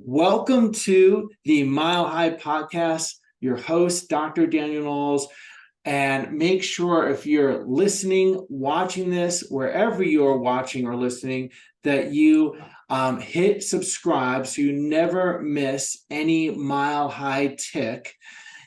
Welcome to the Mile High Podcast. Your host, Dr. Daniel Knowles. And make sure if you're listening, watching this, wherever you're watching or listening, that you hit subscribe so you never miss any Mile High tick.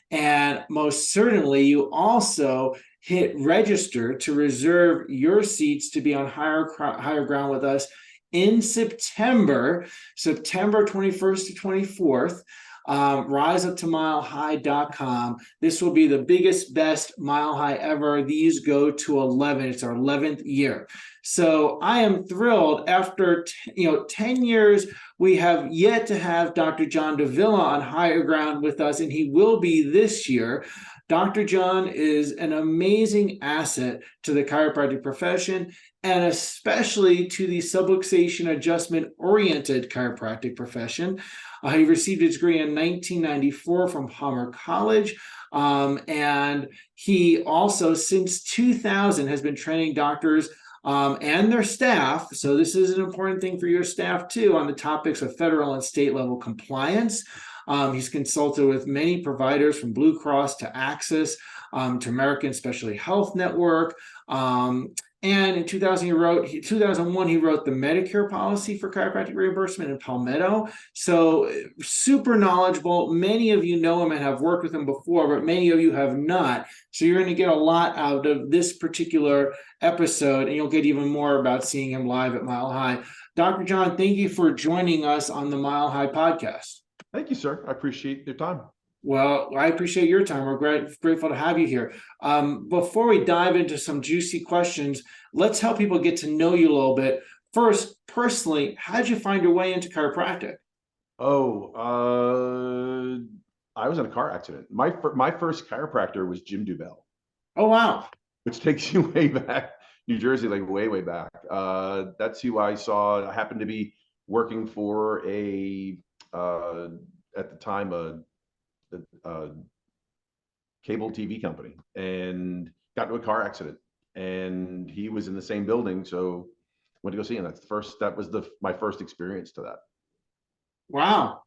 And most certainly, you also hit register to reserve your seats to be on higher ground with us in September 21st to 24th. Rise up to milehigh.com. This will be the biggest, best Mile High ever. These go to 11. It's our 11th year. So I am thrilled. After 10 years, we have yet to have Dr. John Davila on higher ground with us, and he will be this year. Dr. John is an amazing asset to the chiropractic profession, and especially to the subluxation adjustment-oriented chiropractic profession. He received his degree in 1994 from Palmer College, and he also, since 2000, has been training doctors and their staff. So this is an important thing for your staff too, on the topics of federal and state level compliance. He's consulted with many providers from Blue Cross to Access to American Specialty Health Network. And in 2001, he wrote the Medicare policy for chiropractic reimbursement in Palmetto. So super knowledgeable. Many of you know him and have worked with him before, but many of you have not. So you're going to get a lot out of this particular episode, and you'll get even more about seeing him live at Mile High. Dr. John, thank you for joining us on the Mile High podcast. Thank you, sir. I appreciate your time. Well, I appreciate your time. We're grateful to have you here. Before we dive into some juicy questions, let's help people get to know you a little bit. First, personally, how did you find your way into chiropractic? I was in a car accident. My first chiropractor was Jim Dubell. Oh, wow. Which takes you way back, New Jersey, like way, way back. That's who I saw. I happened to be working for at the time, a cable TV company, and got into a car accident, and he was in the same building, so went to go see him. That was my first experience to that. Wow.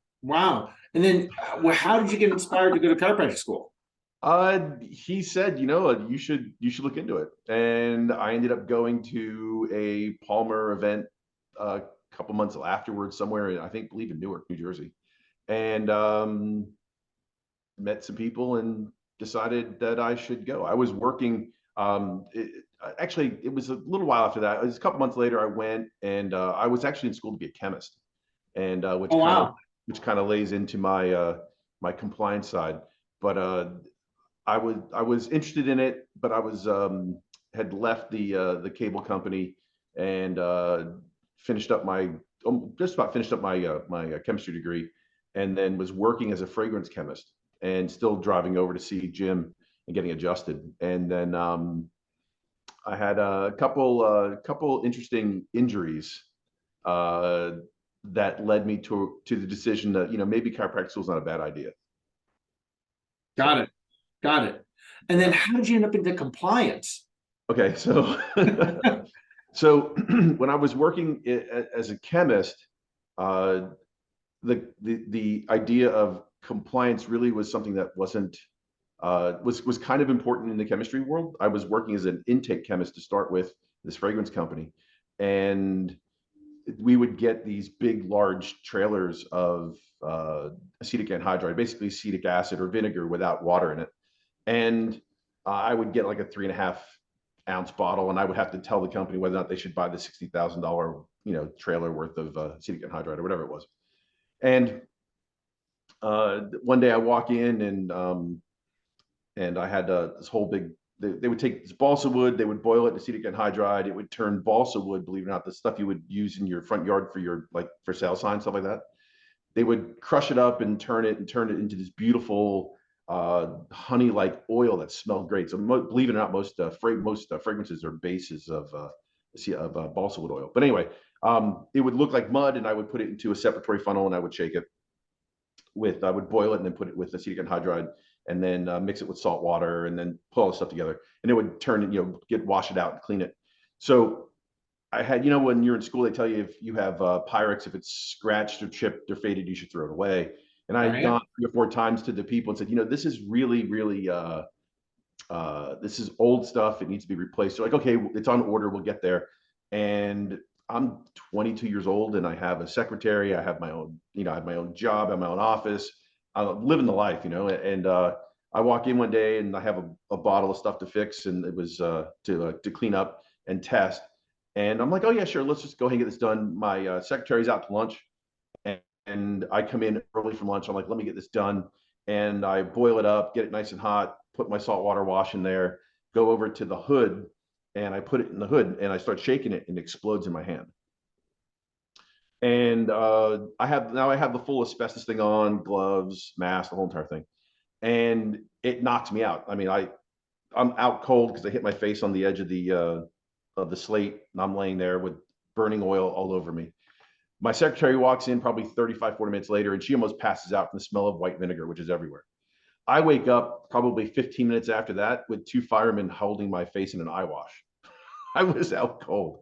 And then how did you get inspired to go to chiropractic school? He said, you should look into it, and I ended up going to a Palmer event a couple months afterwards, somewhere believe in Newark, New Jersey, and met some people and decided that I should go. I was working. It was a little while after that. It was a couple months later. I went, and I was actually in school to be a chemist, and which kind of lays into my my compliance side. But I was interested in it, but I was had left the cable company and finished up my my chemistry degree, and then was working as a fragrance chemist, and still driving over to see Jim and getting adjusted. And then I had a couple interesting injuries that led me to the decision that maybe chiropractic school is not a bad idea. Got it. And then how did you end up into compliance? Okay, so so when I was working as a chemist, the idea of compliance really was something that wasn't was kind of important in the chemistry world. I was working as an intake chemist to start with this fragrance company, and we would get these big, large trailers of acetic anhydride, basically acetic acid or vinegar without water in it. And I would get like a 3.5-ounce bottle, and I would have to tell the company whether or not they should buy the $60,000 trailer worth of acetic anhydride or whatever it was. And one day I walk in, and I had this whole big. They would take this balsa wood, they would boil it in acetic anhydride. It would turn balsa wood, believe it or not, the stuff you would use in your front yard for sale signs, stuff like that. They would crush it up and turn it into this beautiful honey-like oil that smelled great. So believe it or not, most fragrances are bases of balsa wood oil. But anyway, it would look like mud, and I would put it into a separatory funnel, and I would shake it I would boil it and then put it with acetic anhydride, and then mix it with salt water, and then put all the stuff together, and it would wash it out and clean it. So I had, you know, when you're in school, they tell you if you have Pyrex, if it's scratched or chipped or faded, you should throw it away. And I had Right. gone 3 or 4 times to the people and said, you know, this is really, really, this is old stuff. It needs to be replaced. They're like, okay, it's on order. We'll get there. And I'm 22 years old and I have a secretary. I have my own, you know, I have my own job, I have my own office. I'm living the life, you know, and I walk in one day and I have a bottle of stuff to fix, and it was to clean up and test. And I'm like, oh yeah, sure, let's just go ahead and get this done. My secretary's out to lunch, and I come in early from lunch. I'm like, let me get this done, and I boil it up, get it nice and hot, put my saltwater wash in there, go over to the hood, and I put it in the hood, and I start shaking it, and it explodes in my hand. And I have the full asbestos thing on, gloves, mask, the whole entire thing, and it knocks me out. I mean, I'm out cold because I hit my face on the edge of the slate, and I'm laying there with burning oil all over me. My secretary walks in probably 35, 40 minutes later, and she almost passes out from the smell of white vinegar, which is everywhere. I wake up probably 15 minutes after that with 2 firemen holding my face in an eye wash. I was out cold.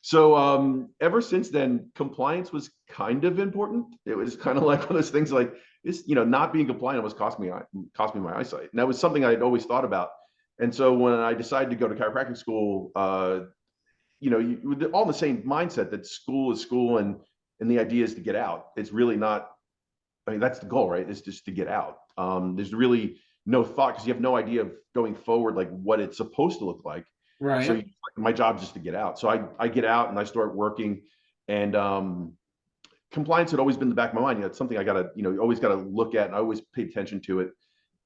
So ever since then, compliance was kind of important. It was kind of like one of those things like this, you know, not being compliant was cost me my eyesight. And that was something I'd always thought about. And so when I decided to go to chiropractic school, you know, you all in the same mindset that school is school, and the idea is to get out. It's really not, I mean, that's the goal, right? It's just to get out. There's really no thought because you have no idea of going forward, like what it's supposed to look like. So Right. my job is just to get out. So I get out and I start working, and compliance had always been in the back of my mind. You know, it's something I gotta, you know, always gotta look at, and I always pay attention to it.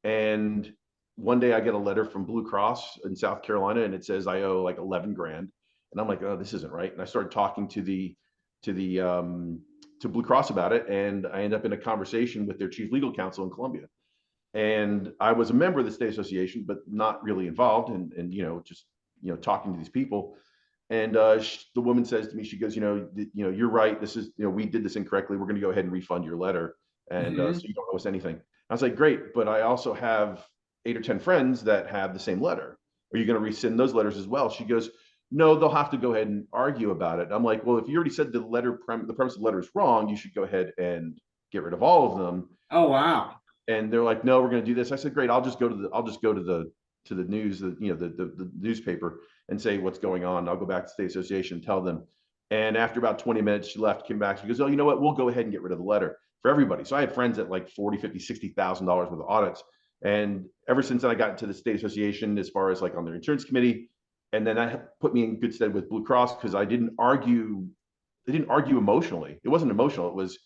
And one day I get a letter from Blue Cross in South Carolina, and it says I owe like 11 grand. And I'm like, oh, this isn't right. And I started talking to the to Blue Cross about it, and I end up in a conversation with their chief legal counsel in Columbia. And I was a member of the state association, but not really involved, and you know, just, you know, talking to these people. And the woman says to me, she goes, you know, you're right. This is, you know, we did this incorrectly. We're going to go ahead and refund your letter, and so Hmm. you don't owe us anything. I was like, great, but I also have 8 or 10 friends that have the same letter. Are you going to rescind those letters as well? She goes, no, they'll have to go ahead and argue about it. I'm like, well, if you already said the premise of the letter is wrong, you should go ahead and get rid of all of them. Oh, wow. And they're like, no, we're going to do this. I said, great, I'll just go to the news, you know, the newspaper, and say what's going on. I'll go back to the state association and tell them. And after about 20 minutes, she left, came back. She goes, oh, you know what? We'll go ahead and get rid of the letter for everybody. So I had friends at like 40, 50, $60,000 worth of audits. And ever since then, I got into the state association as far as like on their insurance committee. And then that put me in good stead with Blue Cross because I didn't argue. They didn't argue emotionally. It wasn't emotional. It was,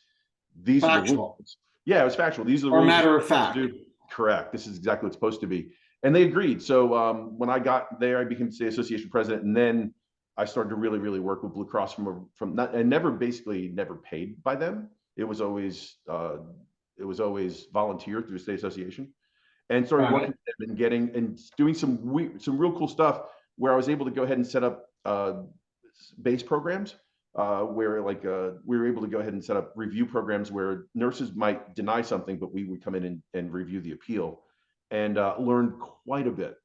these are the Factual rules. Yeah, it was factual. These are the or rules matter you're of supposed fact. to do. Correct. This is exactly what's supposed to be. And they agreed. So when I got there, I became state association president, and then I started to really, really work with Blue Cross from not, and never paid by them. It was always volunteer through the state association, and started Got working it. with them and getting and doing some real cool stuff where I was able to go ahead and set up base programs where like we were able to go ahead and set up review programs where nurses might deny something, but we would come in and review the appeal, and learn quite a bit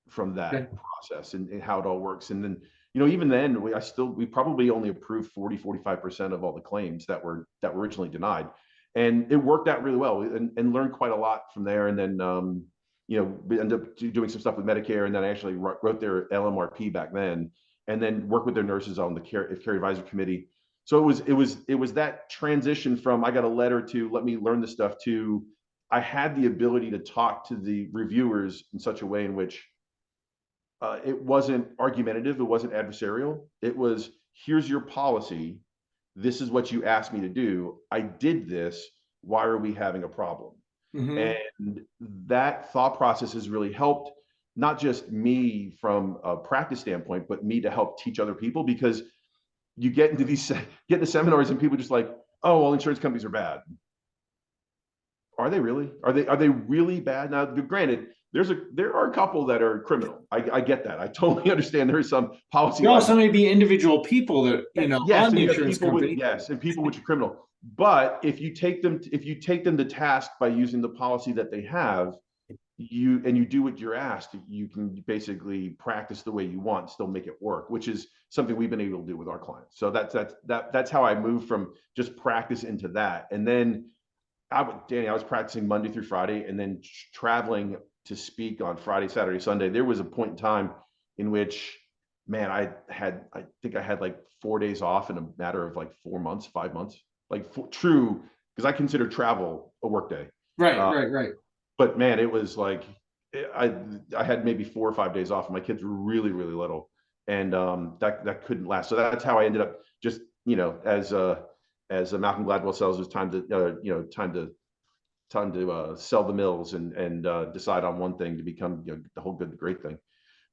from Okay. that process, and how it all works. And then, you know, even then we probably only approved 40-45% of all the claims that were originally denied. And it worked out really well, and learned quite a lot from there. And then you know, we ended up doing some stuff with Medicare, and then I actually wrote their LMRP back then, and then worked with their nurses on the care advisor committee. So it was that transition from I got a letter to let me learn this stuff to I had the ability to talk to the reviewers in such a way in which it wasn't argumentative, it wasn't adversarial. It was, here's your policy, this is what you asked me to do. I did this. Why are we having a problem? Hmm. And that thought process has really helped not just me from a practice standpoint, but me to help teach other people, because you get into seminars and people just like, oh, well, insurance companies are bad. Are they really? Are they really bad? Now, granted, there are a couple that are criminal. I get that. I totally understand. There is some policy There also liability. may be individual people that, Yes, on and the you have insurance people with company. yes, and people which are criminal. But if you take them to task by using the policy that they have, you do what you're asked, you can basically practice the way you want, still make it work, which is something we've been able to do with our clients. So that's how I moved from just practice into that. And then Danny, I was practicing Monday through Friday, and then traveling to speak on Friday, Saturday, Sunday. There was a point in time in which, man, I think I had like 4 days off in a matter of like 4 months, 5 months, like true, because I consider travel a work day. Right. But man, it was like I had maybe 4 or 5 days off, and my kids were really, really little, and that couldn't last. So that's how I ended up just, as Malcolm Gladwell says, it's time to time to sell the mills and decide on one thing to become, the whole good, the great thing.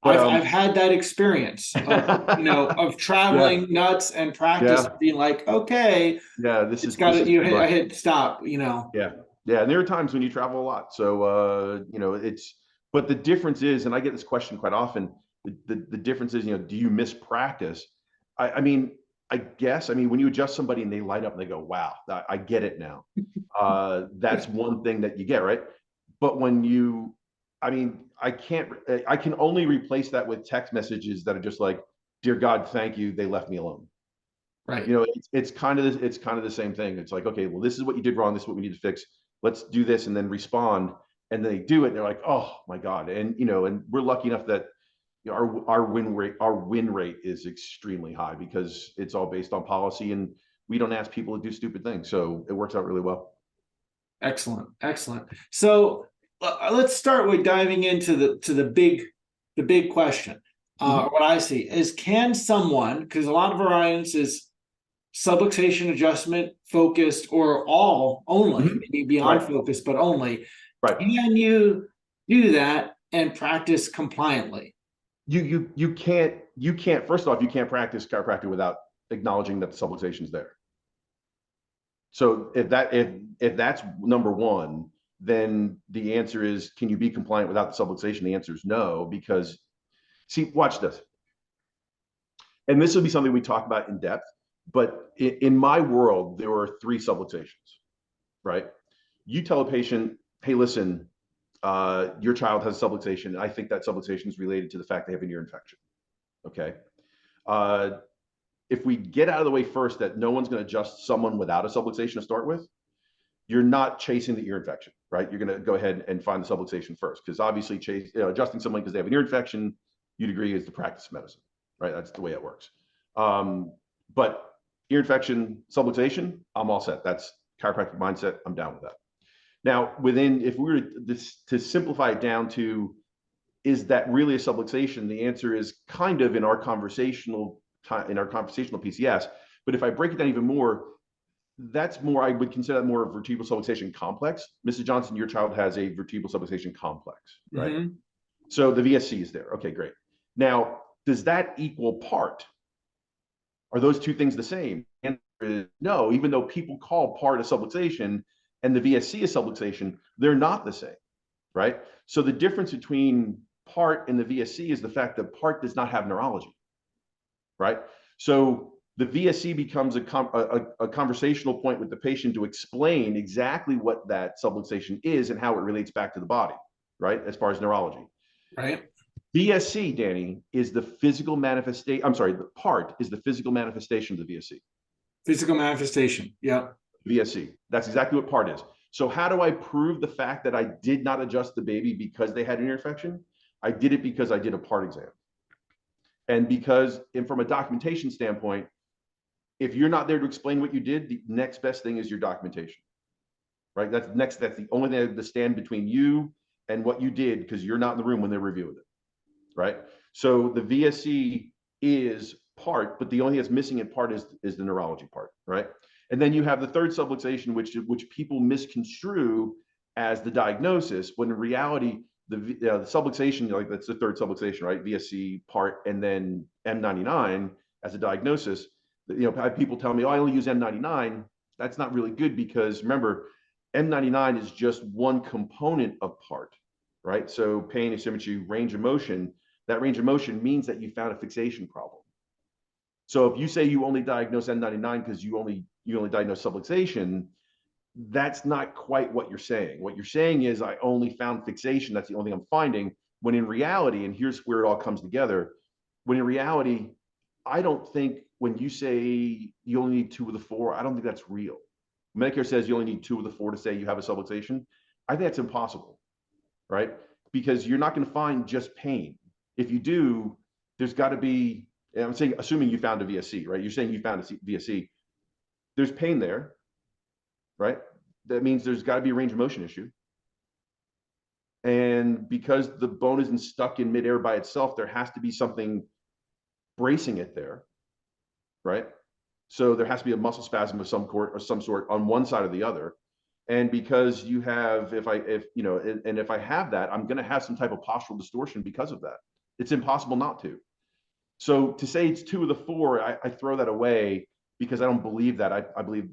But I've had that experience of traveling yeah, nuts and practice, yeah, being like, okay, yeah, it's got to, I hit stop. Yeah, yeah, and there are times when you travel a lot. So but the difference is, and I get this question quite often, the difference is, do you miss practice? I mean, I guess, when you adjust somebody and they light up and they go, wow, I get it now. That's one thing that you get, right? But when I can only replace that with text messages that are just like, dear God, thank you, they left me alone. Right. It's kind of the same thing. It's like, okay, well, this is what you did wrong. This is what we need to fix. Let's do this, and then respond. And then they do it, and they're like, oh my God. And and we're lucky enough that our win rate is extremely high, because it's all based on policy, and we don't ask people to do stupid things. So it works out really well. Excellent. So let's start with diving into the big question. What I see is, can someone, because a lot of our audience is subluxation adjustment focused, or all only, maybe beyond Right. focused, but only. Right. Can you do that and practice compliantly? You can't, first off, you can't practice chiropractic without acknowledging that the subluxation is there. So if that's number one, then the answer is, can you be compliant without the subluxation? The answer is no, because see, watch this. And this will be something we talk about in depth, but in my world, there are 3 subluxations, right? You tell a patient, hey, listen, your child has a subluxation. I think that subluxation is related to the fact they have an ear infection. Okay. If we get out of the way first that no one's going to adjust someone without a subluxation to start with, you're not chasing the ear infection, right? You're going to go ahead and find the subluxation first, because obviously adjusting someone because they have an ear infection, you'd agree, is the practice of medicine, right? That's the way it works. But ear infection, subluxation, I'm all set. That's chiropractic mindset. I'm down with that. Now, if we were to simplify it down to, is that really a subluxation? The answer is kind of in our conversational PCS. But if I break it down even more, I would consider that more a vertebral subluxation complex. Mrs. Johnson, your child has a vertebral subluxation complex, right? So the VSC is there. Okay, great. Now, does that equal part? Are those two things the same? And no, even though people call part a subluxation and the VSC is subluxation, they're not the same, right? So the difference between part and the VSC is the fact that part does not have neurology, right? So the VSC becomes a conversational point with the patient to explain exactly what that subluxation is and how it relates back to the body, right? As far as neurology. Right. VSC, Danny, is the physical manifestation. I'm sorry, the part is the physical manifestation of the VSC. Physical manifestation. Yeah. VSC. That's exactly what part is. So how do I prove the fact that I did not adjust the baby because they had an ear infection? I did it because I did a part exam. And from a documentation standpoint, if you're not there to explain what you did, the next best thing is your documentation, right? That's the only thing that stand between you and what you did, because you're not in the room when they're reviewing it, right? So the VSC is part, but the only thing that's missing in part is the neurology part, right? And then you have the third subluxation, which people misconstrue as the diagnosis, when in reality, the subluxation, like that's the third subluxation, right? VSC part, and then M99 as a diagnosis. People tell me, oh, I only use M99. That's not really good, because remember, M99 is just one component of part, right? So pain, asymmetry, range of motion. That range of motion means that you found a fixation problem. So if you say you only diagnose M99 because you only diagnose subluxation, that's not quite what you're saying. What you're saying is, I only found fixation. That's the only thing I'm finding. When in reality, and here's where it all comes together, when in reality, I don't think when you say you only need 2 of the 4, I don't think that's real. Medicare says you only need 2 of the 4 to say you have a subluxation. I think that's impossible, right? Because you're not going to find just pain. If you do, there's got to be, and I'm saying, assuming you found a VSC, right? You're saying you found a VSC, there's pain there, right? That means there's got to be a range of motion issue. And because the bone isn't stuck in midair by itself, there has to be something bracing it there, right? So there has to be a muscle spasm of some sort on one side or the other. And because you have, if I have that, I'm going to have some type of postural distortion because of that. It's impossible not to. So to say it's 2 of the 4, I throw that away because I don't believe that. I believe,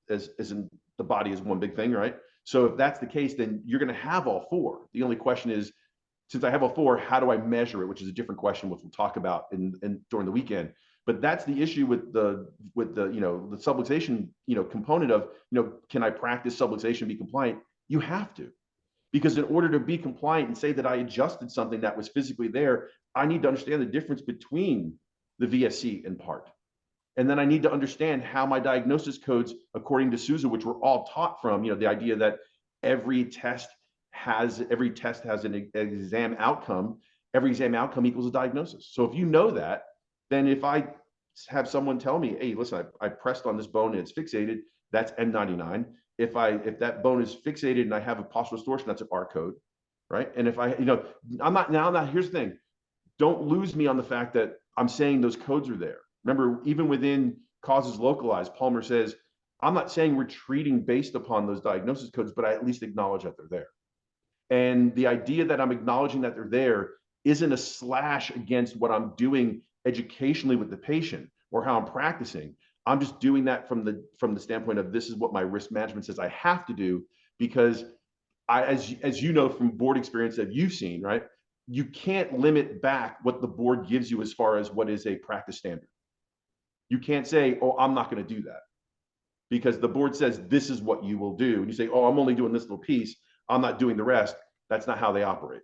as in the body is one big thing, right? So if that's the case, then you're going to have all 4. The only question is, since I have all 4, how do I measure it? Which is a different question, which we'll talk about during the weekend. But that's the issue with the the subluxation component of can I practice subluxation, be compliant? You have to, because in order to be compliant and say that I adjusted something that was physically there, I need to understand the difference between the VSC and part. And then I need to understand how my diagnosis codes, according to Sousa, which we're all taught from, the idea that every test has an exam outcome. Every exam outcome equals a diagnosis. So if you know that, then if I have someone tell me, hey, listen, I pressed on this bone and it's fixated, that's M99. If that bone is fixated and I have a postural distortion, that's an R code, right? And if I'm not, here's the thing, don't lose me on the fact that I'm saying those codes are there. Remember, even within causes localized, Palmer says, I'm not saying we're treating based upon those diagnosis codes, but I at least acknowledge that they're there. And the idea that I'm acknowledging that they're there isn't a slash against what I'm doing educationally with the patient or how I'm practicing. I'm just doing that from the standpoint of, this is what my risk management says I have to do, because as you know from board experience that you've seen, right? You can't limit back what the board gives you as far as what is a practice standard. You can't say, oh, I'm not going to do that, because the board says this is what you will do. And you say, oh, I'm only doing this little piece, I'm not doing the rest. That's not how they operate.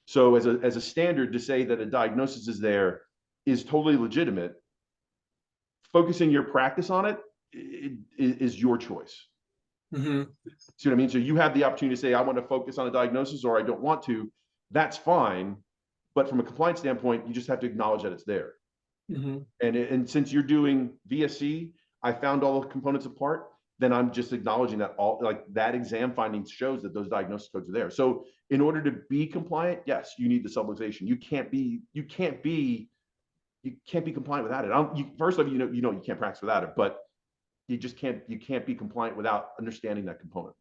So as a standard, to say that a diagnosis is there is totally legitimate. Focusing your practice on it is your choice. Mm-hmm. See what I mean? So you have the opportunity to say, I want to focus on a diagnosis, or I don't want to. That's fine. But from a compliance standpoint, you just have to acknowledge that it's there. Mm-hmm. And since you're doing VSC, I found all the components apart, then I'm just acknowledging that that exam findings shows that those diagnosis codes are there. So in order to be compliant, yes, you need the subluxation. You can't be compliant without it. First off, you can't practice without it, but you can't be compliant without understanding that component.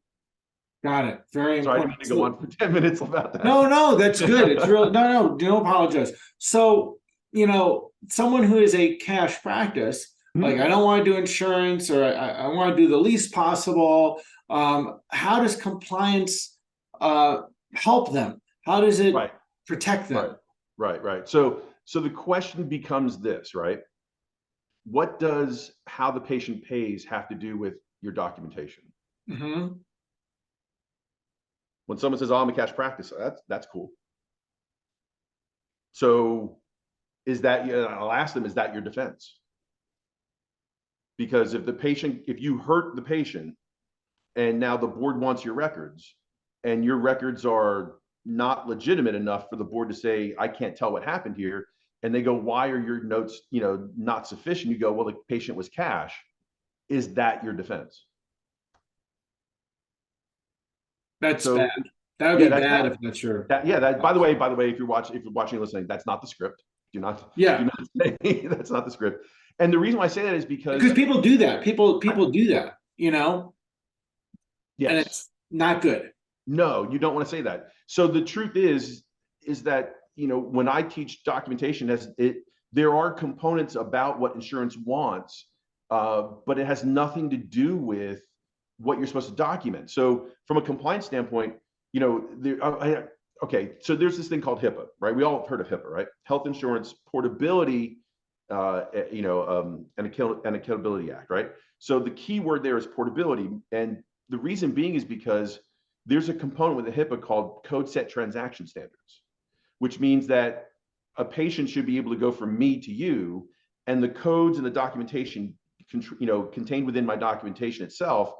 Got it. Very Sorry, important. I didn't mean to go on for 10 minutes about that. No, that's good. It's really no, don't apologize. So, someone who is a cash practice, like I don't want to do insurance, or I want to do the least possible. How does compliance help them? How does it protect them? Right. So the question becomes this, right? What does how the patient pays have to do with your documentation? Mm-hmm. When someone says, oh, I'm a cash practice, that's cool. So I'll ask them, is that your defense? Because if you hurt the patient and now the board wants your records, and your records are not legitimate enough for the board to say, I can't tell what happened here, and they go, why are your notes not sufficient? You go, well, the patient was cash. Is that your defense? That's bad. That would be bad if that's true. By the way, if you're watching and listening, that's not the script. Do not say that's not the script. And the reason why I say that is because people do that. People do that, Yes. And it's not good. No, you don't want to say that. So the truth is that, when I teach documentation, there are components about what insurance wants, but it has nothing to do with what you're supposed to document. So from a compliance standpoint, so there's this thing called HIPAA, right? We all have heard of HIPAA, right? Health Insurance Portability, and Accountability Act, right? So the key word there is portability. And the reason being is because there's a component with the HIPAA called code set transaction standards, which means that a patient should be able to go from me to you, and the codes and the documentation, contained within my documentation itself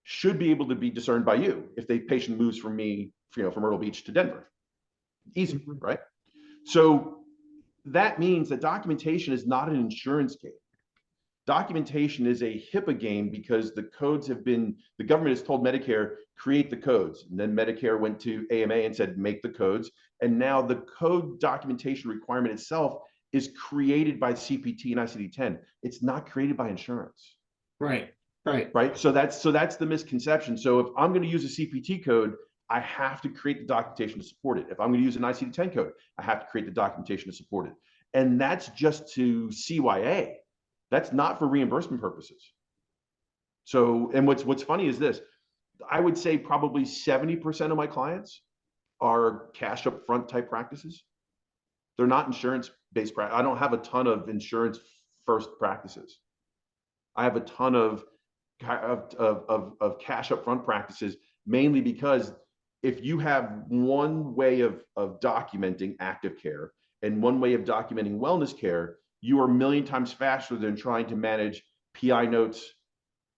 should be able to be discerned by you if the patient moves from me, from Myrtle Beach to Denver. Easy, right? So that means that documentation is not an insurance game. Documentation is a HIPAA game because the government has told Medicare, create the codes. And then Medicare went to AMA and said, make the codes. And now the code documentation requirement itself is created by CPT and ICD-10. It's not created by insurance. Right. So that's the misconception. So if I'm going to use a CPT code, I have to create the documentation to support it. If I'm going to use an ICD-10 code, I have to create the documentation to support it. And that's just to CYA. That's not for reimbursement purposes. So, and what's funny is this, I would say probably 70% of my clients are cash up front type practices. They're not insurance-based practice. I don't have a ton of insurance first practices. I have a ton of cash up front practices, mainly because if you have one way of documenting active care and one way of documenting wellness care, you are a million times faster than trying to manage PI notes,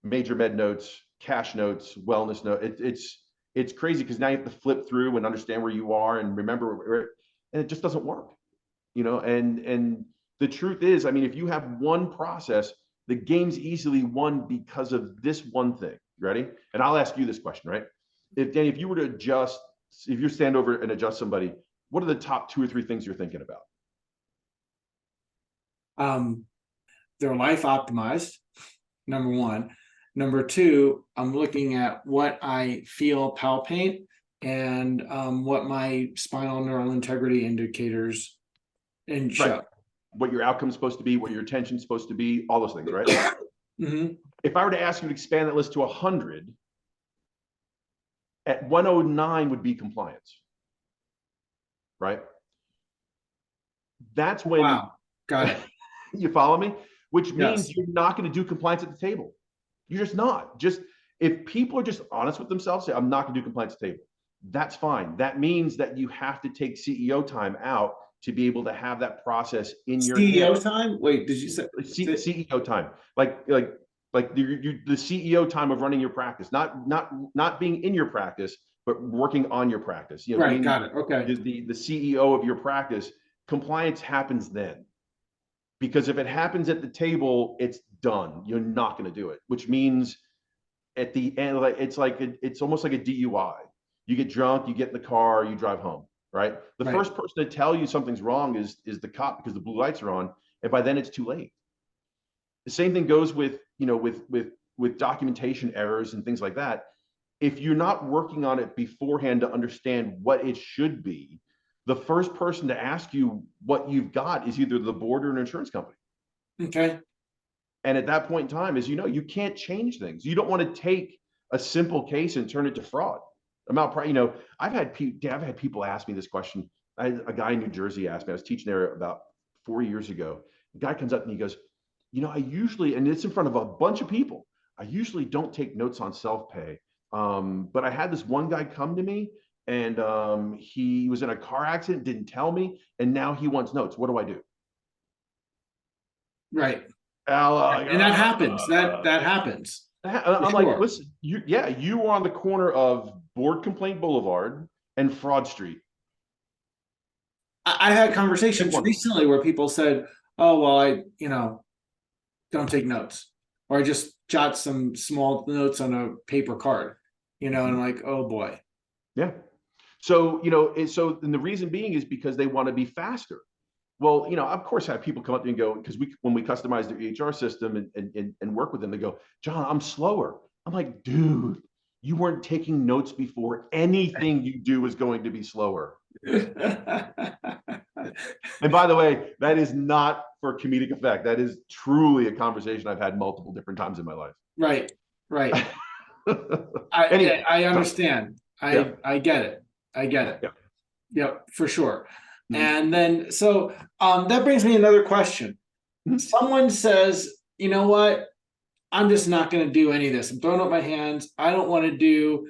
major med notes, cash notes, wellness notes. It's crazy because now you have to flip through and understand where you are and remember, and it just doesn't work, and the truth is, I mean, if you have one process, the game's easily won because of this one thing. Ready? And I'll ask you this question, right? Danny, if you stand over and adjust somebody, what are the top 2 or 3 things you're thinking about? Their life optimized, number 1. Number 2, I'm looking at what I feel palpate and what my spinal neural integrity indicators and show. Right. What your outcome's supposed to be, what your attention's supposed to be, all those things, right? Mm-hmm. If I were to ask you to expand that list to 100, at 109 would be compliance, right? That's when. Wow, got it. You follow me? Which means Yes. you're not going to do compliance at the table. You're just not. Just if people are just honest with themselves, say, I'm not going to do compliance at the table. That's fine. That means that you have to take CEO time out to be able to have that process in your CEO head. time? Wait, did you say CEO time? Like the CEO time of running your practice, not being in your practice, but working on your practice. Right, got it. Okay. The CEO of your practice. Compliance happens then. Because if it happens at the table, it's done. You're not going to do it, which means at the end, it's almost like a DUI. You get drunk, you get in the car, you drive home, right? The first person to tell you something's wrong is the cop because the blue lights are on, and by then it's too late. The same thing goes with documentation errors and things like that. If you're not working on it beforehand to understand what it should be, the first person to ask you what you've got is either the board or an insurance company. Okay. And at that point in time, as you know, you can't change things. You don't want to take a simple case and turn it to fraud. I've had people ask me this question. A guy in New Jersey asked me, I was teaching there about 4 years ago. The guy comes up and he goes, I usually, and it's in front of a bunch of people, I usually don't take notes on self-pay. But I had this one guy come to me and he was in a car accident, didn't tell me, and now he wants notes. What do I do? Right. And that happens. That happens. I'm like, listen, you are on the corner of Board Complaint Boulevard and Fraud Street. I had conversations recently where people said, oh, well, I don't take notes, or I just jot some small notes on a paper card, and I'm like, oh boy. Yeah. So, and the reason being is because they want to be faster. Well, of course, I have people come up to me and go, because when we customize their EHR system and work with them, they go, John, I'm slower. I'm like, dude, you weren't taking notes before. Anything you do is going to be slower. And by the way, that is not for comedic effect. That is truly a conversation I've had multiple different times in my life. Right. Anyway, I understand. I get it. Yeah. Yep, for sure. Mm-hmm. And then, so that brings me another question. Mm-hmm. Someone says, you know what? I'm just not going to do any of this. I'm throwing up my hands. I don't want to do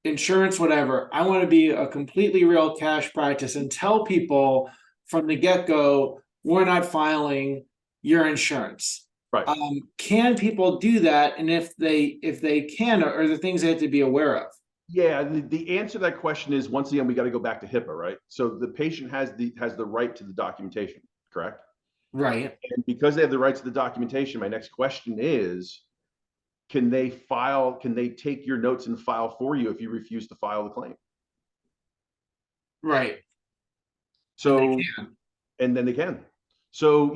insurance, whatever. I want to be a completely real cash practice and tell people from the get-go, we're not filing your insurance. Right. Can people do that? And if they can, are there things they have to be aware of? Yeah, the answer to that question is, once again, we got to go back to HIPAA, right? So the patient has the right to the documentation, correct? Right. And because they have the rights to the documentation, my next question is, can they take your notes and file for you if you refuse to file the claim? Right. And they So, can. and then they can. So,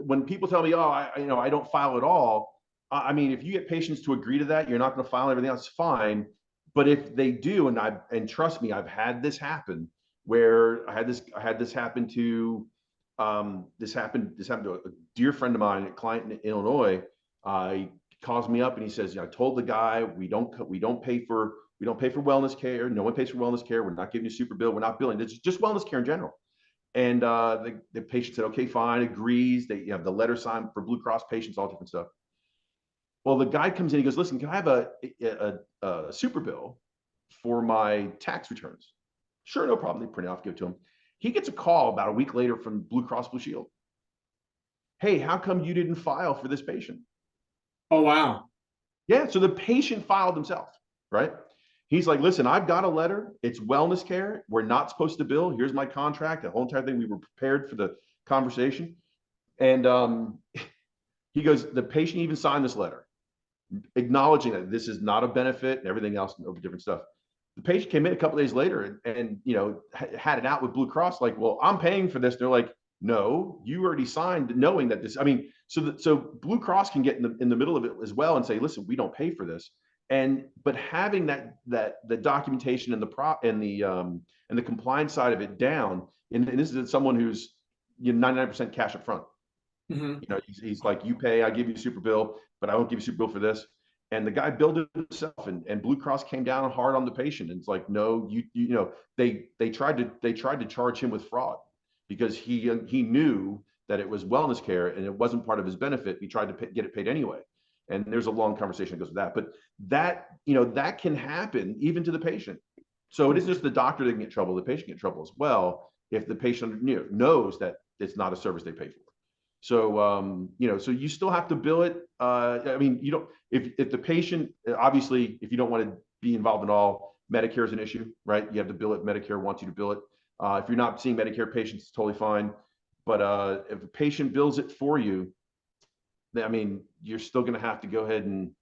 when people tell me, oh, I don't file at all. I mean, if you get patients to agree to that, you're not going to file everything else, fine. But if they do, and trust me, I've had this happen where I had this happen to this happened to a dear friend of mine, a client in Illinois. He calls me up and he says, I told the guy we don't pay for wellness care. No one pays for wellness care. We're not giving you a super bill. We're not billing. It's just wellness care in general. And the patient said, okay, fine, agrees. They have the letter signed for Blue Cross patients, all different stuff. Well, the guy comes in, he goes, listen, can I have a super bill for my tax returns? Sure, no problem. They print it off, give it to him. He gets a call about a week later from Blue Cross Blue Shield. Hey, how come you didn't file for this patient? Oh, wow. Yeah, so the patient filed himself, right? He's like, listen, I've got a letter. It's wellness care. We're not supposed to bill. Here's my contract, the whole entire thing. We were prepared for the conversation. And he goes, the patient even signed this letter, acknowledging that this is not a benefit and everything else over different stuff. The patient came in a couple of days later and had it out with Blue Cross, like, well, I'm paying for this. They're like, no, you already signed knowing that this, I mean, so Blue Cross can get in the middle of it as well and say, listen, we don't pay for this. But having the documentation and the compliance side of it down, and this is someone who's 99% cash up front. Mm-hmm. He's like, you pay, I give you a super bill, but I won't give you a super bill for this. And the guy billed it himself, and Blue Cross came down hard on the patient. And it's like, no, they tried to charge him with fraud because he knew that it was wellness care and it wasn't part of his benefit. He tried to get it paid anyway. And there's a long conversation that goes with that. But that can happen even to the patient. So it isn't just the doctor that can get in trouble, the patient can get in trouble as well if the patient knows that it's not a service they pay for. So so you still have to bill it. I mean, you don't if the patient, obviously, if you don't want to be involved at all, Medicare is an issue, right? You have to bill it. Medicare wants you to bill it. If you're not seeing Medicare patients, it's totally fine. But if a patient bills it for you, I mean, you're still going to have to go ahead and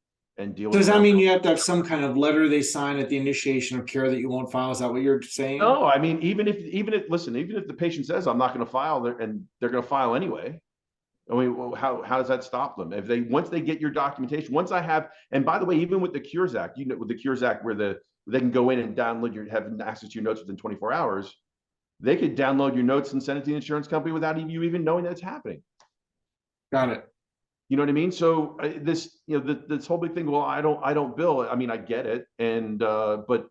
deal with Does it. that mean you have to have some kind of letter they sign at the initiation of care that you won't file? Is that what you're saying? No, I mean, even if the patient says I'm not going to file, and they're going to file anyway. I mean, well, how does that stop them? If once they get your documentation, once I have, and by the way, even with the Cures Act, with the Cures Act, where they can go in and have access to your notes within 24 hours, they could download your notes and send it to the insurance company without you even knowing that it's happening. Got it. You know what I mean? So this whole big thing. Well, I don't bill. I mean, I get it, but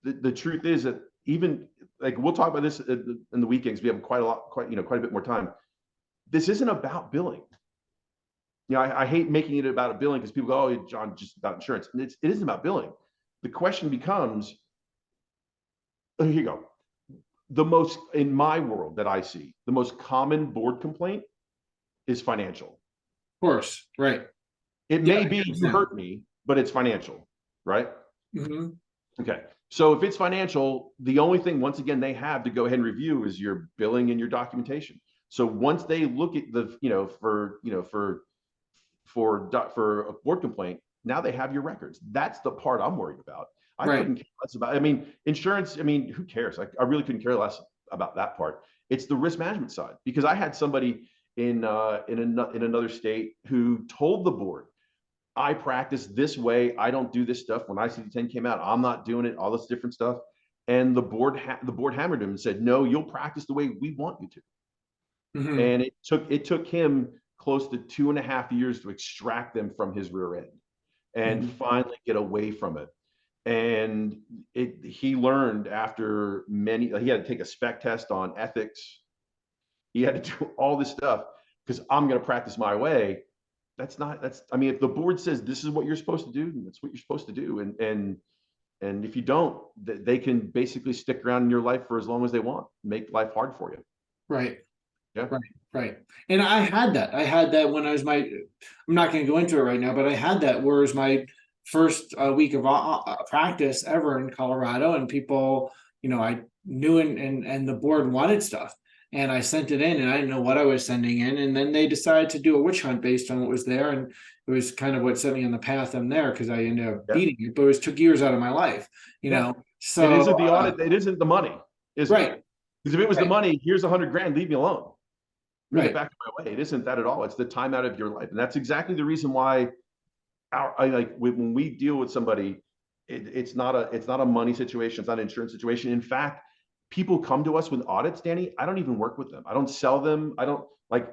the truth is that even like we'll talk about this in the weekends. We have quite a bit more time. This isn't about billing. I hate making it about a billing because people go, oh, John, just about insurance. And it isn't about billing. The question becomes, here you go. In my world that I see, the most common board complaint is financial. Of course. Right. It may be you hurt me, but it's financial, right? Mm-hmm. Okay. So if it's financial, the only thing, once again, they have to go ahead and review is your billing and your documentation. So once they look at for a board complaint, now they have your records. That's the part I'm worried about. I couldn't care less about. I mean, insurance. I mean, who cares? I really couldn't care less about that part. It's the risk management side, because I had somebody in another state who told the board, I practice this way. I don't do this stuff. When ICD-10 came out, I'm not doing it. All this different stuff. And the board hammered him and said, no, you'll practice the way we want you to. Mm-hmm. And it took him close to 2.5 years to extract them from his rear end and finally get away from it. And he learned after he had to take a spec test on ethics. He had to do all this stuff because I'm going to practice my way. I mean, if the board says this is what you're supposed to do, that's what you're supposed to do. And if you don't, they can basically stick around in your life for as long as they want, make life hard for you. Right. Yeah. Right. Right. And I had that. When I was I'm not going to go into it right now, but I had that where it was my first week of practice ever in Colorado, and people, I knew, and the board wanted stuff. And I sent it in, and I didn't know what I was sending in. And then they decided to do a witch hunt based on what was there. And it was kind of what set me on the path I'm there, because I ended up beating it, but it took years out of my life, So it isn't the audit, it isn't the money, is right. it? Because if it was the money, here's $100,000, leave me alone. Get back in my way. It isn't that at all. It's the time out of your life. And that's exactly the reason why when we deal with somebody, it's not a money situation. It's not an insurance situation. In fact, people come to us with audits, Danny. I don't even work with them. I don't sell them. I don't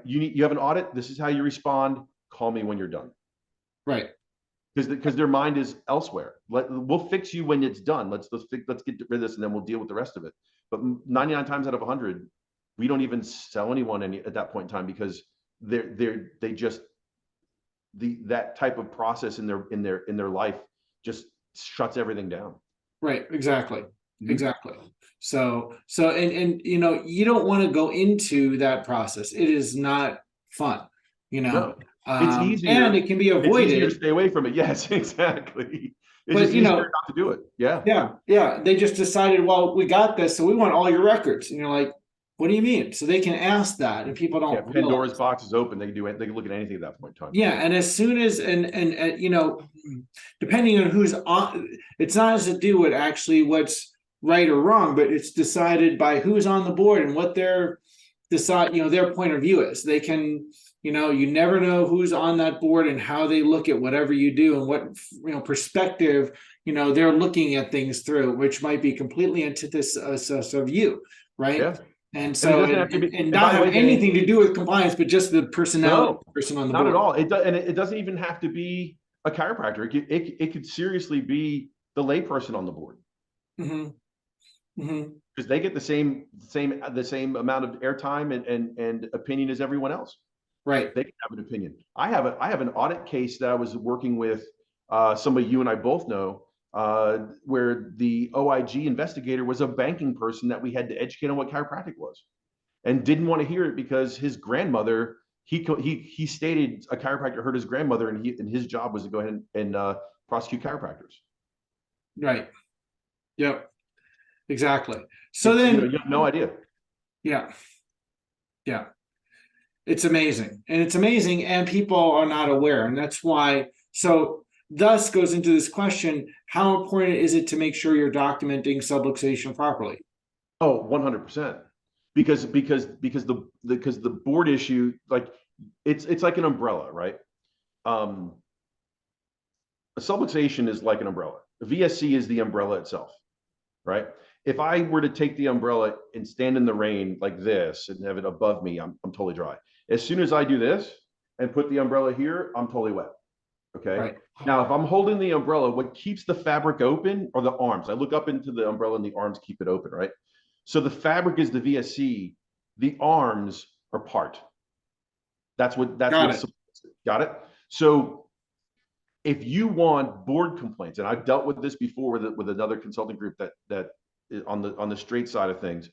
you have an audit. This is how you respond. Call me when you're done. Right. Because their mind is elsewhere. We'll fix you when it's done. Let's get rid of this, and then we'll deal with the rest of it. But 99 times out of 100, we don't even sell anyone at that point in time, because they just that type of process in their life just shuts everything down. Right. Exactly. Mm-hmm. Exactly. So and you don't want to go into that process. It is not fun. No, it's easier, and it can be avoided. It's easier to stay away from it. Yes, exactly. It's just easier not to do it. Yeah. They just decided, well, we got this, so we want all your records. And you're like, what do you mean? So they can ask that, and people don't. Yeah, Pandora's box is open. They can look at anything at that point in time. Yeah, and as soon as depending on who's on, it's not as to do with actually what's right or wrong, but it's decided by who's on the board and what their point of view is. They can, you never know who's on that board and how they look at whatever you do, and what perspective they're looking at things through, which might be completely antithesis of you, right? Yeah. And so, and not have anything to do with compliance, but just the personality of the person on the board. Not at all. It doesn't even have to be a chiropractor. It could seriously be the layperson on the board. Mm-hmm. Mm-hmm. Because they get the same amount of airtime and opinion as everyone else. Right. They can have an opinion. I have an audit case that I was working with somebody you and I both know, where the OIG investigator was a banking person that we had to educate on what chiropractic was, and didn't want to hear it because his grandmother, he stated a chiropractor hurt his grandmother, and his job was to go ahead and prosecute chiropractors. Right. Yep. Exactly. So then you have no idea. Yeah. Yeah. It's amazing. And people are not aware. And that's why, thus goes into this question, how important is it to make sure you're documenting subluxation properly? Oh, 100%. Because the board issue, like it's like an umbrella, right? A subluxation is like an umbrella. The VSC is the umbrella itself, right? If I were to take the umbrella and stand in the rain like this and have it above me, I'm totally dry. As soon as I do this and put the umbrella here, I'm totally wet. Okay. Right. Now, if I'm holding the umbrella, what keeps the fabric open are the arms. I look up into the umbrella and the arms keep it open, right? So the fabric is the VSC. The arms are part. That's what. Got it. So if you want board complaints, and I've dealt with this before with another consulting group that on the straight side of things,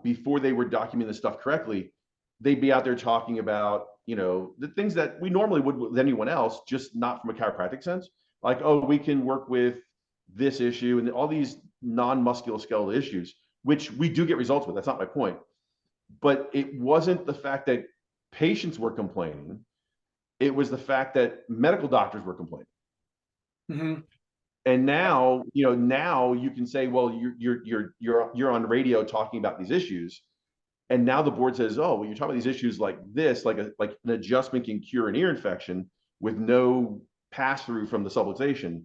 before they were documenting the stuff correctly, they'd be out there talking about, the things that we normally would with anyone else, just not from a chiropractic sense. Like, oh, we can work with this issue and all these non-musculoskeletal issues, which we do get results with. That's not my point. But it wasn't the fact that patients were complaining. It was the fact that medical doctors were complaining. Mm-hmm. And now you can say, well, you're on radio talking about these issues. And now the board says, oh, well, you're talking about these issues like this, like an adjustment can cure an ear infection with no pass through from the subluxation.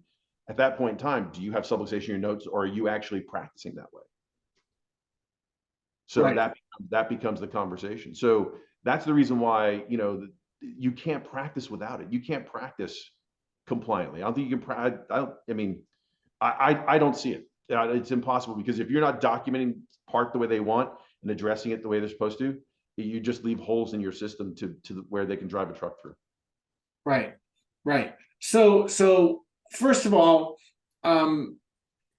At that point in time, do you have subluxation in your notes, or are you actually practicing that way? So right. that becomes the conversation. So that's the reason why, you can't practice without it. You can't practice compliantly. I don't think you can I don't see it. It's impossible, because if you're not documenting part the way they want and addressing it the way they're supposed to, you just leave holes in your system to where they can drive a truck through. Right. Right. So first of all,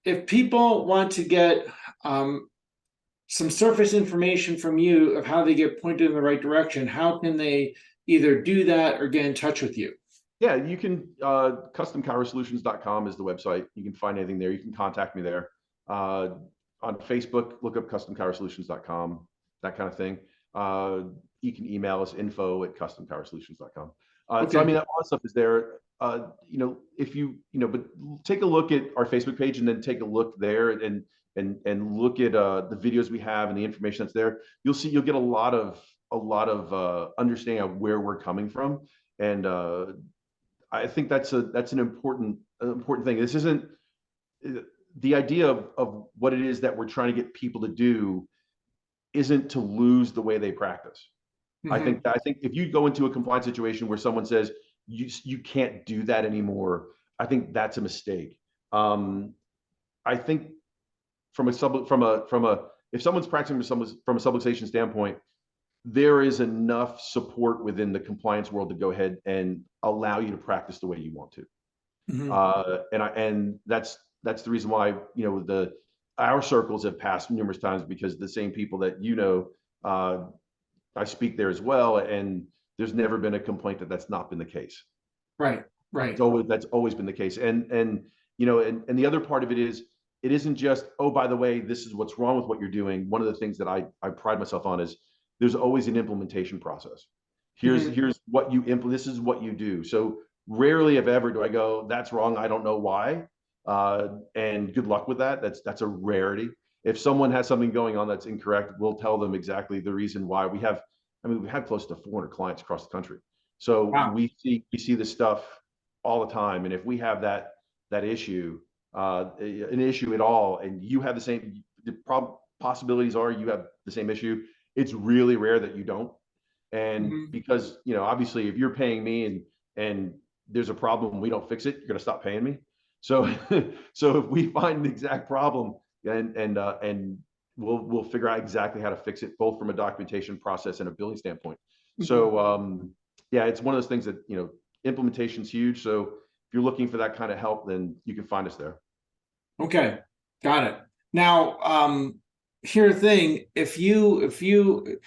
if people want to get some surface information from you of how they get pointed in the right direction, how can they either do that or get in touch with you? Yeah, you can, customchirosolutions.com is the website. You can find anything there. You can contact me there. Uh, on Facebook, look up customchirosolutions.com, that kind of thing. You can email us info@customchirosolutions.com. So I Okay. mean, all that stuff is there. If but take a look at our Facebook page and then take a look there and look at the videos we have and the information that's there. You'll get a lot of understanding of where we're coming from. And I think that's an important thing. This isn't the idea of what it is that we're trying to get people to do isn't to lose the way they practice. Hmm. I think if you go into a compliance situation where someone says you can't do that anymore, I think that's a mistake. I think if someone's practicing from a subluxation standpoint, there is enough support within the compliance world to go ahead and allow you to practice the way you want to. Hmm. And that's the reason why our circles have passed numerous times, because the same people that uh, I speak there as well, and there's never been a complaint that's not been the case. Right. Right. That's always been the case. And the other part of it is, it isn't just, oh, by the way, this is what's wrong with what you're doing. One of the things that I pride myself on is there's always an implementation process. Hmm. Here's what you implement. This is what you do. So rarely, if ever, do I go, that's wrong, I don't know why. And good luck with that. That's a rarity. If someone has something going on that's incorrect, we'll tell them exactly the reason why. We've had close to 400 clients across the country. So Wow. we see this stuff all the time. And if we have that issue, an issue at all, and you have possibilities are you have the same issue, it's really rare that you don't. And Hmm. because, obviously, if you're paying me and there's a problem, we don't fix it, you're going to stop paying me. So, so if we find the exact problem, and we'll figure out exactly how to fix it, both from a documentation process and a billing standpoint. Hmm. So, yeah, it's one of those things that, implementation is huge. So if you're looking for that kind of help, then you can find us there. Okay. Got it. Now, here's the thing. If you,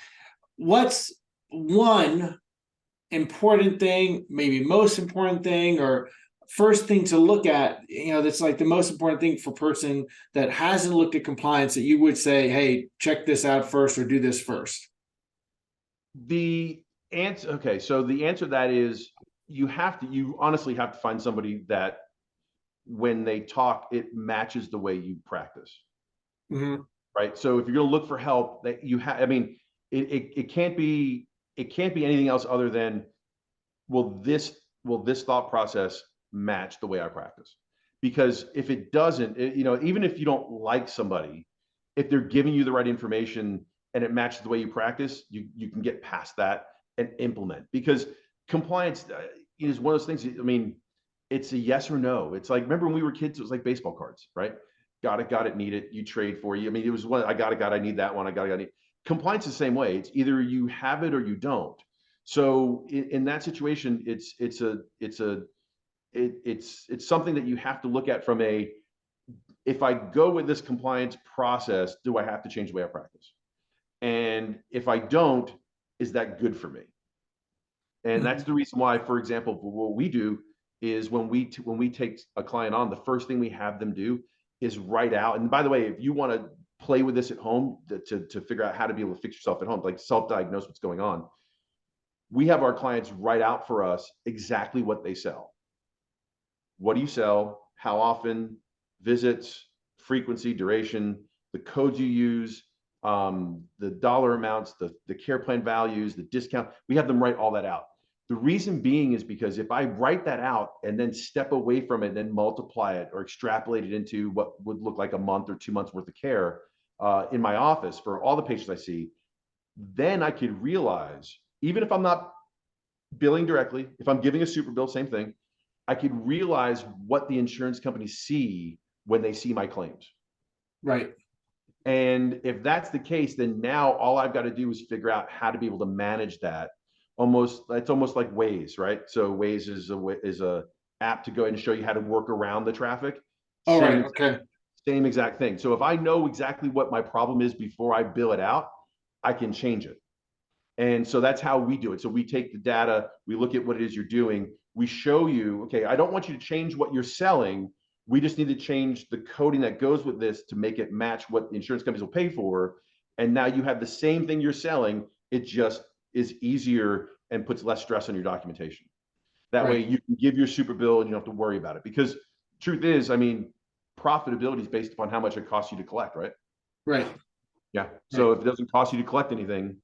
what's one important thing, maybe most important thing, or first thing to look at, that's like the most important thing for a person that hasn't looked at compliance, that you would say, hey, check this out first or do this first? The answer, okay, so the answer to that is, you honestly have to find somebody that when they talk, it matches the way you practice, Hmm. right? So if you're going to look for help, that you have, I mean, it can't be anything else other than, will this thought process match the way I practice? Because if it doesn't, even if you don't like somebody, if they're giving you the right information and it matches the way you practice, you can get past that and implement. Because compliance is one of those things. I mean, it's a yes or no. It's like, remember when we were kids, it was like baseball cards, right? Got it, need it, you trade for you. I mean, it was one, I got it, I need that one, I got it, I need. Compliance is the same way. It's either you have it or you don't. So in that situation, it's something that you have to look at from a, if I go with this compliance process, do I have to change the way I practice? And if I don't, is that good for me? And that's Hmm. the reason why, for example, what we do is when we take a client on, the first thing we have them do is write out. And by the way, if you want to play with this at home to figure out how to be able to fix yourself at home, like self-diagnose what's going on, we have our clients write out for us exactly what they sell. What do you sell? How often? Visits, frequency, duration, the codes you use, the dollar amounts, the care plan values, the discount. We have them write all that out. The reason being is because if I write that out and then step away from it and then multiply it or extrapolate it into what would look like a month or 2 months worth of care in my office for all the patients I see, then I could realize, even if I'm not billing directly, if I'm giving a super bill, same thing, I could realize what the insurance companies see when they see my claims. Right. And if that's the case, then now all I've got to do is figure out how to be able to manage that it's almost like Waze, right? So Waze is a app to go ahead and show you how to work around the traffic. All Same right. exact, Okay. same exact thing. So if I know exactly what my problem is before I bill it out, I can change it. And so that's how we do it. So we take the data, we look at what it is you're doing, we show you, okay, I don't want you to change what you're selling. We just need to change the coding that goes with this to make it match what the insurance companies will pay for. And now you have the same thing you're selling. It just is easier and puts less stress on your documentation. That way Right. you can give your super bill and you don't have to worry about it. Because truth is, I mean, profitability is based upon how much it costs you to collect, right? Right. Yeah. Right. So if it doesn't cost you to collect anything,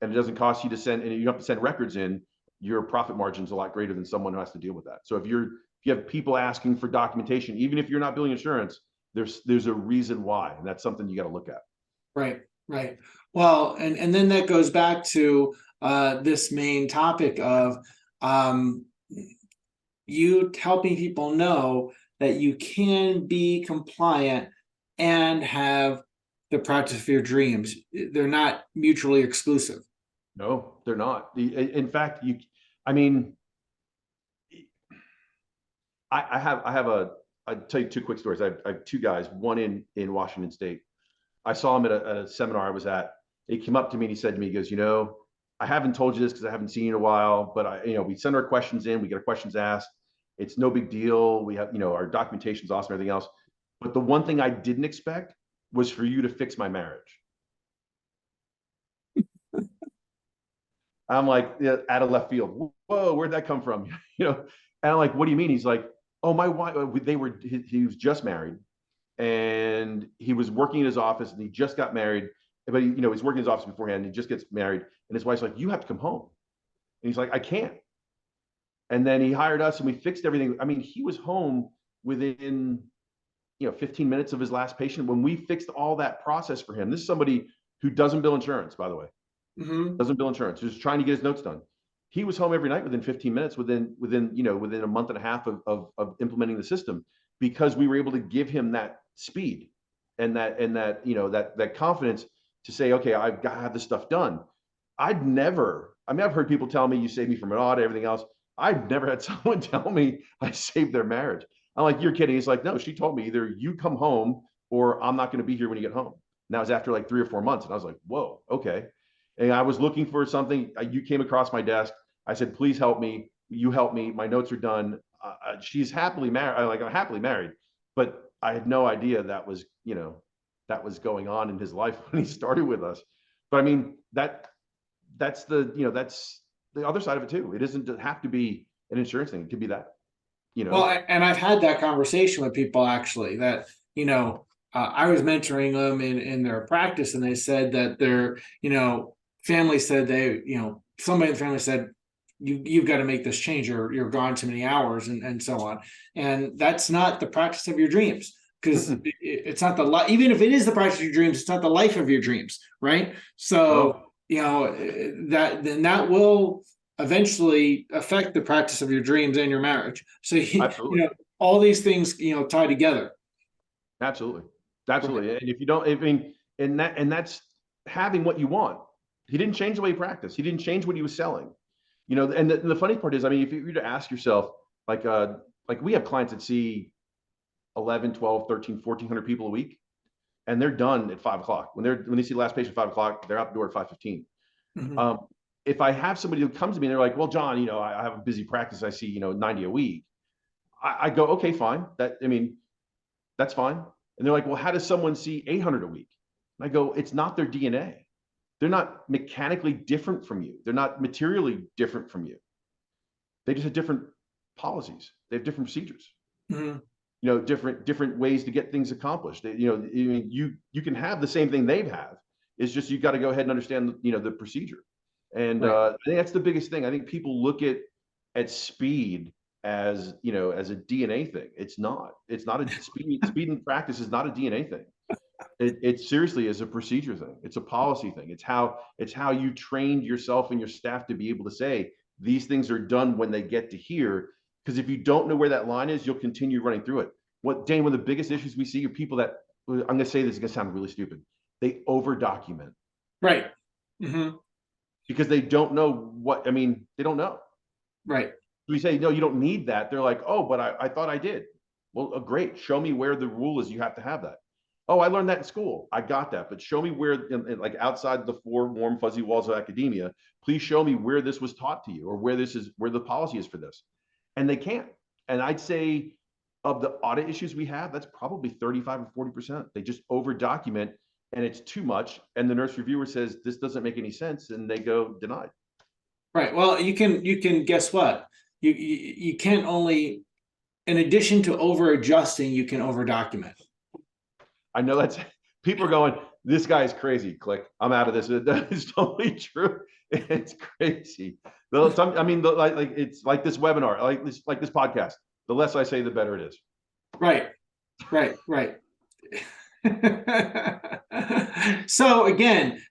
and it doesn't cost you to send, and you don't have to send records in, your profit margin is a lot greater than someone who has to deal with that. So if you have people asking for documentation, even if you're not billing insurance, there's a reason why, and that's something you got to look at. Right. Right. Well, and then that goes back to this main topic of um, you helping people know that you can be compliant and have the practice of your dreams. They're not mutually exclusive. No, they're not. In fact, I mean, I'll tell you two quick stories. I have two guys, one in Washington State. I saw him at a seminar I was at. He came up to me and he said to me, he goes, I haven't told you this because I haven't seen you in a while, but we send our questions in, we get our questions asked. It's no big deal. We have, our documentation's awesome, everything else. But the one thing I didn't expect was for you to fix my marriage. I'm like, yeah, out of left field. Whoa, where'd that come from? And I'm like, what do you mean? He's like, oh, my wife, he was just married and he was working in his office and he just got married. But he's working in his office beforehand. And he just gets married. And his wife's like, you have to come home. And he's like, I can't. And then he hired us and we fixed everything. I mean, he was home within, 15 minutes of his last patient when we fixed all that process for him. This is somebody who doesn't bill insurance, by the way. Mm-hmm. Doesn't bill insurance, just trying to get his notes done. He was home every night within 15 minutes, within a month and a half of implementing the system, because we were able to give him that speed and that confidence to say, okay, I've got to have this stuff done. I've heard people tell me you saved me from an audit, everything else. I've never had someone tell me I saved their marriage. I'm like, you're kidding. He's like, no, she told me either you come home or I'm not going to be here when you get home. And that was after like 3 or 4 months. And I was like, whoa, okay. And I was looking for something. You came across my desk. I said, please help me. You help me. My notes are done. She's happily married. I'm happily married, but I had no idea that was going on in his life when he started with us. But I mean, that's the other side of it too. It doesn't have to be an insurance thing. It could be that, Well, and I've had that conversation with people actually that, I was mentoring them in their practice and they said that their, family said somebody in the family said, you've got to make this change or you're gone too many hours and so on. And that's not the practice of your dreams because it's not even if it is the practice of your dreams, it's not the life of your dreams. Right. So, that will eventually affect the practice of your dreams and your marriage. So, Absolutely. all these things, tie together. Absolutely. Absolutely. And if you don't, I mean, that's having what you want. He didn't change the way he practiced. He didn't change what he was selling. And the funny part is, I mean, if you were to ask yourself, like we have clients that see 11, 12, 13, 1,400 people a week, and they're done at 5 o'clock. When they see the last patient at 5 o'clock, they're out the door at 5:15. Mm-hmm. If I have somebody who comes to me and they're like, well, John, I have a busy practice. I see, 90 a week. I go, okay, fine. That's fine. And they're like, well, how does someone see 800 a week? And I go, it's not their DNA. They're not mechanically different from you. They're not materially different from you. They just have different policies. They have different procedures. Mm-hmm. Different ways to get things accomplished. You can have the same thing they have. It's just you got to go ahead and understand the procedure. And Right. I think that's the biggest thing. I think people look at speed as as a DNA thing. It's not. It's not a speed in practice is not a DNA thing. It seriously is a procedure thing. It's a policy thing. It's how you trained yourself and your staff to be able to say these things are done when they get to here. Because if you don't know where that line is, you'll continue running through it. Dane, one of the biggest issues we see are people that, I'm going to say this is going to sound really stupid. They over document. Right. Mm-hmm. because they don't know what, I mean, they don't know. Right. We say, no, you don't need that. They're like, oh, but I thought I did. Well, great. Show me where the rule is you have to have that. Oh, I learned that in school. I got that. But show me where, like outside the four warm, fuzzy walls of academia, please show me where this was taught to you or where the policy is for this. And they can't. And I'd say of the audit issues we have, that's probably 35 or 40%. They just over document and it's too much. And the nurse reviewer says, this doesn't make any sense. And they go denied. Right. Well, you can guess what? You can't only, in addition to over adjusting, you can over document. I know that's people are going, this guy is crazy. Click. I'm out of this. That is totally true. It's crazy. I mean, like it's like this webinar, like this podcast. The less I say, the better it is. Right. So again,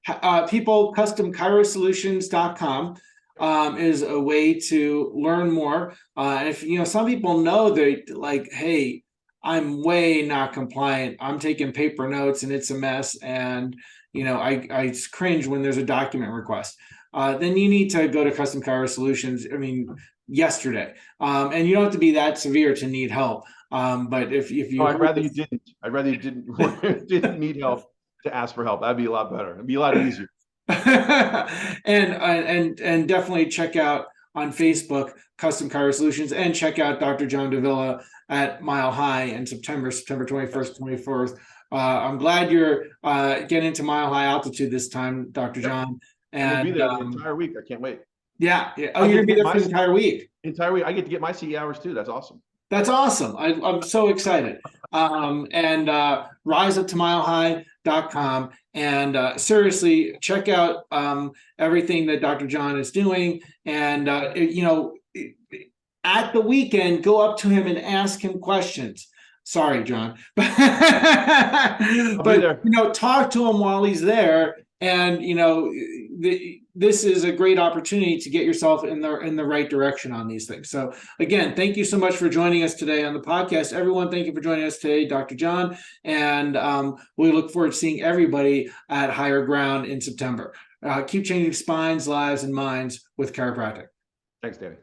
people, customchirosolutions.com is a way to learn more. If some people know that, like, hey, I'm way not compliant. I'm taking paper notes and it's a mess. And, I cringe when there's a document request. Then you need to go to Custom Chiro Solutions. I mean, yesterday. And you don't have to be that severe to need help. But if you, I'd rather you didn't. I'd rather you didn't need help to ask for help. That'd be a lot better. It'd be a lot easier. and definitely check out on Facebook Custom Chiro Solutions, and check out Dr. John Davila at Mile High in September 21st, 24th. I'm glad you're getting into Mile High altitude this time, Dr. John. And we'll be there the entire week. I can't wait. Yeah. Oh, you're gonna be there for the entire week. Entire week. I get to get my CE hours too. That's awesome. That's awesome. I'm so excited. And riseuptomilehigh.com. And seriously, check out everything that Dr. John is doing. And, at the weekend, go up to him and ask him questions. Sorry, John. But, talk to him while he's there. And, this is a great opportunity to get yourself in the right direction on these things. So again, thank you so much for joining us today on the podcast. Everyone, thank you for joining us today, Dr. John. And we look forward to seeing everybody at Higher Ground in September. Keep changing spines, lives, and minds with chiropractic. Thanks, Danny.